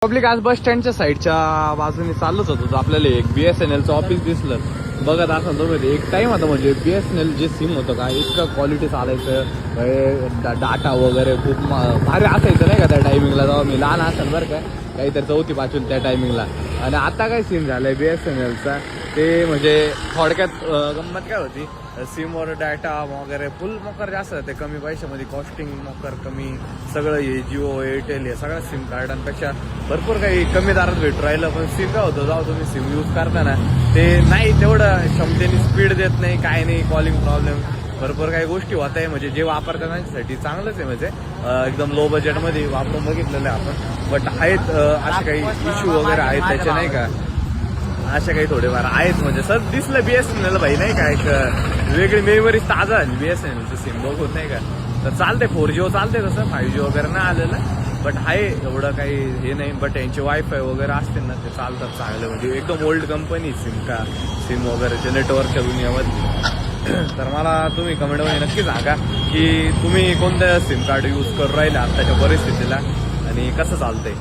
Public आज बस स्टँडच्या साईडच्या बाजूने चालत होतो, आपल्याला एक BSNLचं ऑफिस दिसलं. बघत असाल तुम्ही, एक टाइम होता म्हणजे BSNL जे सिम होतं का इतकं क्वालिटी चालायचं, डाटा वगैरे खूप भारी असायचं नाही का त्या टायमिंगला, जेव्हा मी लहान असेल बरं का, काहीतरी 4थी 5वी त्या टायमिंगला. आणि आता काय सिम झालंय BSNLचा, ते म्हणजे थोडक्यात गंमत काय होती, सिमवर डाटा वगैरे फुल मोकर जास्त ते कमी पैशामध्ये, कॉस्टिंग मोकर कमी, सगळं हे जिओ एअरटेल हे सगळ्या सिम कार्डांपेक्षा भरपूर काही कमी दरात भेटू राहिलं. पण सिम काय होतं, जाऊ तुम्ही सिम यूज करताना ते नाही तेवढं क्षमतेने स्पीड देत नाही, काय नाही, कॉलिंग प्रॉब्लेम भरपूर काही गोष्टी होत आहे. म्हणजे जे वापरतात त्यांच्यासाठी चांगलंच आहे, म्हणजे एकदम लो बजेटमध्ये वापरून बघितलेलं आहे आपण. बट आहेत असे काही इश्यू वगैरे आहेत त्याचे नाही का, अशा काही थोडेफार आहेत. म्हणजे सर दिसलं BSNL भाई नाही का, एक वेगळी मेमरी ताजा झाली BSNLचं सिम बघून नाही का. तर चालते 4G चालते तसं, 5G वगैरे नाही आलेलं, बट आहे एवढं काही हे नाही. बट यांचे वायफाय वगैरे असतील ना, ते चालतात चांगले, म्हणजे एकदम ओल्ड कंपनी सिम वगैरेचे नेटवर्कच्या दुनियामध्ये. तर मला तुम्ही कमेंटमध्ये नक्की सांगा की तुम्ही कोणतं सिम कार्ड यूज करू राहिले आत्ताच्या परिस्थितीला आणि कसं चालतंय.